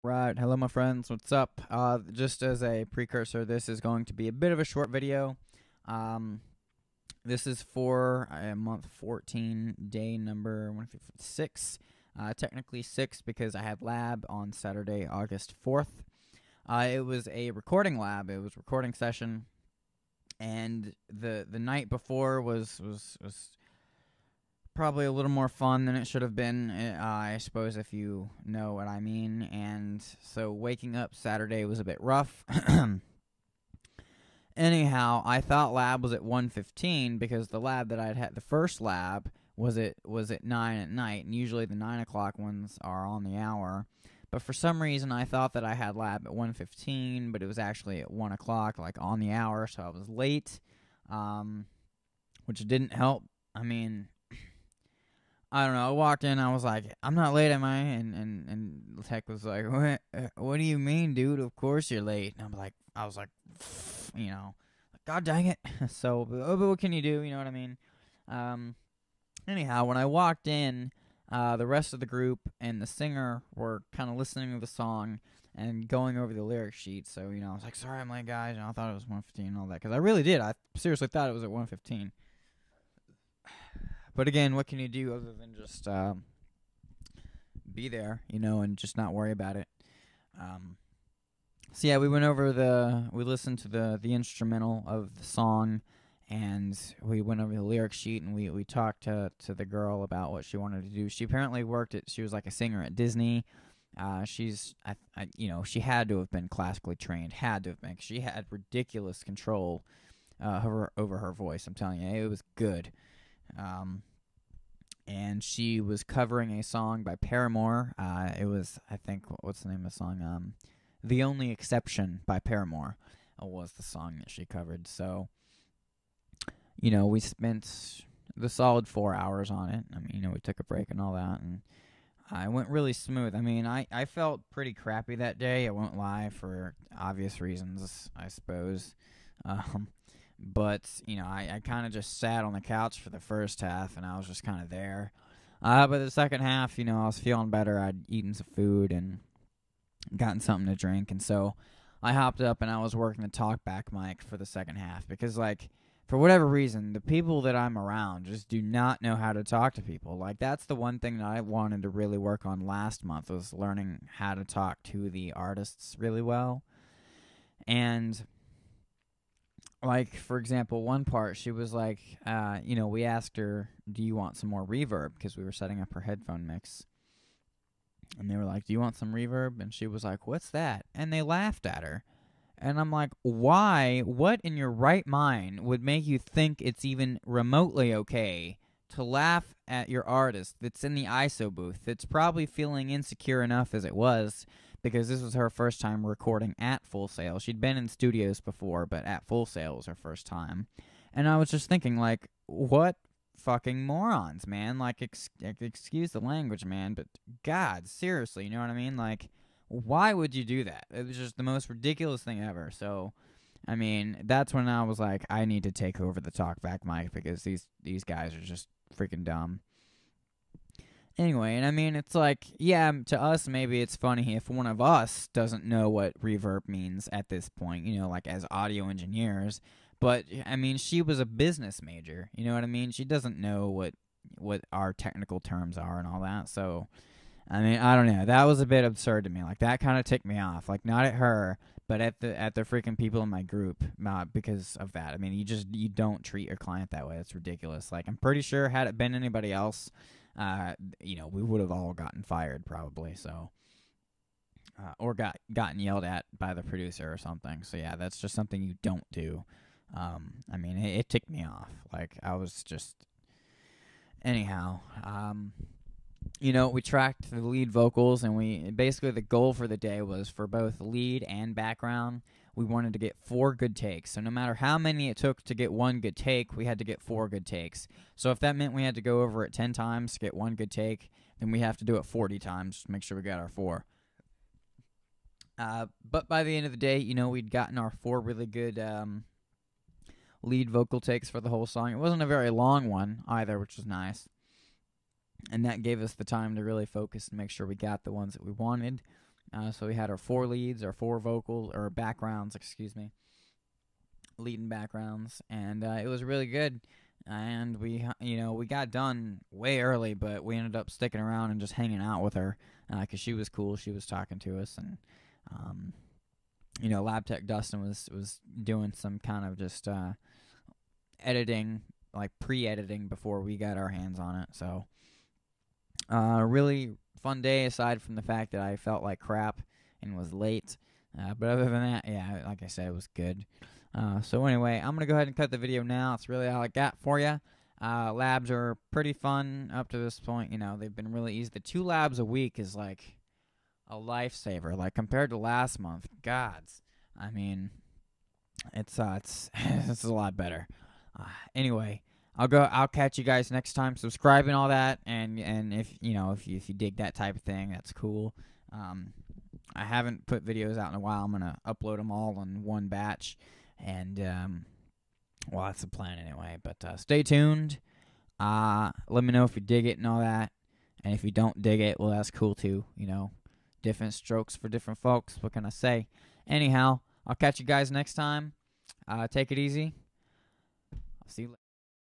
Right, hello my friends, what's up? Just as a precursor, this is going to be a bit of a short video. Um, this is for month 14, day number 156. Technically 6 because I had lab on Saturday, August 4th. It was a recording lab, it was a recording session, and the night before was probably a little more fun than it should have been, I suppose, if you know what I mean. And so waking up Saturday was a bit rough. Anyhow, I thought lab was at 1:15 because the lab that I'd had, the first lab, was at 9 at night, and usually the 9 o'clock ones are on the hour. But for some reason, I thought that I had lab at 1:15, but it was actually at 1 o'clock, like on the hour, so I was late, which didn't help. I mean, I don't know. I walked in. I was like, "I'm not late, am I?" And the tech was like, "What do you mean, dude? Of course you're late." And I was like, you know, God dang it. So, but what can you do? You know what I mean? Um. Anyhow, when I walked in, the rest of the group and the singer were kind of listening to the song and going over the lyric sheet. So I was like, "Sorry, I'm late, guys." And I thought it was 1:15 and all that because I really did. I seriously thought it was at 1:15. But again, what can you do other than just be there, and just not worry about it? Um, so yeah, we listened to the instrumental of the song, and we went over the lyric sheet, and we talked to the girl about what she wanted to do. She apparently she was like a singer at Disney. She had to have been classically trained, had to have been. 'Cause she had ridiculous control over her voice. I'm telling you, it was good. Um, and she was covering a song by Paramore. It was, I think, what's the name of the song? The Only Exception by Paramore was the song that she covered. So, we spent the solid 4 hours on it. I mean, we took a break and all that, and it went really smooth. I mean, I felt pretty crappy that day, I won't lie, for obvious reasons, I suppose. But, I kind of just sat on the couch for the first half, and I was just kind of there. But the second half, I was feeling better. I'd eaten some food and gotten something to drink, and so I hopped up and I was working the talkback mic for the second half because, like, for whatever reason, the people that I'm around just do not know how to talk to people. Like, that's the one thing that I wanted to really work on last month, was learning how to talk to the artists really well. And like, for example, one part, she was like, we asked her, "Do you want some more reverb?" Because we were setting up her headphone mix. And they were like, "Do you want some reverb?" And she was like, "What's that?" And they laughed at her. And I'm like, why? What in your right mind would make you think it's even remotely okay to laugh at your artist that's in the ISO booth, that's probably feeling insecure enough as it was, because this was her first time recording at Full Sail. She'd been in studios before, but at Full Sail was her first time. And I was just thinking, like, what fucking morons, man. Like, excuse the language, man, but God, seriously, you know what I mean? Like, why would you do that? It was just the most ridiculous thing ever. So, I mean, that's when I was like, I need to take over the talkback mic because these guys are just freaking dumb. Anyway, and I mean, it's like, yeah, to us, maybe it's funny if one of us doesn't know what reverb means at this point, like as audio engineers. But, I mean, she was a business major, you know what I mean? She doesn't know what our technical terms are and all that. So, I mean, I don't know. That was a bit absurd to me. Like, that kind of ticked me off. Like, not at her, but at the freaking people in my group, because of that. I mean, you don't treat your client that way. It's ridiculous. Like, I'm pretty sure had it been anybody else, we would have all gotten fired probably. So, or gotten yelled at by the producer or something. So yeah, that's just something you don't do. I mean, it ticked me off. Like, I was just, anyhow. We tracked the lead vocals, and basically the goal for the day was for both lead and background. We wanted to get 4 good takes. So no matter how many it took to get 1 good take, we had to get 4 good takes. So if that meant we had to go over it 10 times to get 1 good take, then we have to do it 40 times to make sure we got our 4. But by the end of the day, we'd gotten our 4 really good lead vocal takes for the whole song. It wasn't a very long one either, which was nice. And that gave us the time to really focus and make sure we got the ones that we wanted. So we had our 4 leads, our 4 vocals, or backgrounds, excuse me, lead and backgrounds, and it was really good. And we got done way early, but we ended up sticking around and just hanging out with her because she was cool. She was talking to us, and Lab Tech Dustin was doing some kind of just editing, like pre-editing before we got our hands on it. So really fun day, aside from the fact that I felt like crap and was late. But other than that, yeah, like I said, it was good. So anyway, I'm going to go ahead and cut the video now. That's really all I got for you. Labs are pretty fun up to this point. They've been really easy. The 2 labs a week is like a lifesaver. Like compared to last month, gods. I mean, it's it's a lot better. Anyway, I'll catch you guys next time. Subscribe and all that, and if you dig that type of thing, that's cool. I haven't put videos out in a while. I'm gonna upload them all in one batch, and well, that's the plan anyway. But stay tuned. Let me know if you dig it and all that, and if you don't dig it, well, that's cool too. Different strokes for different folks. What can I say? Anyhow, I'll catch you guys next time. Take it easy. I'll see you later.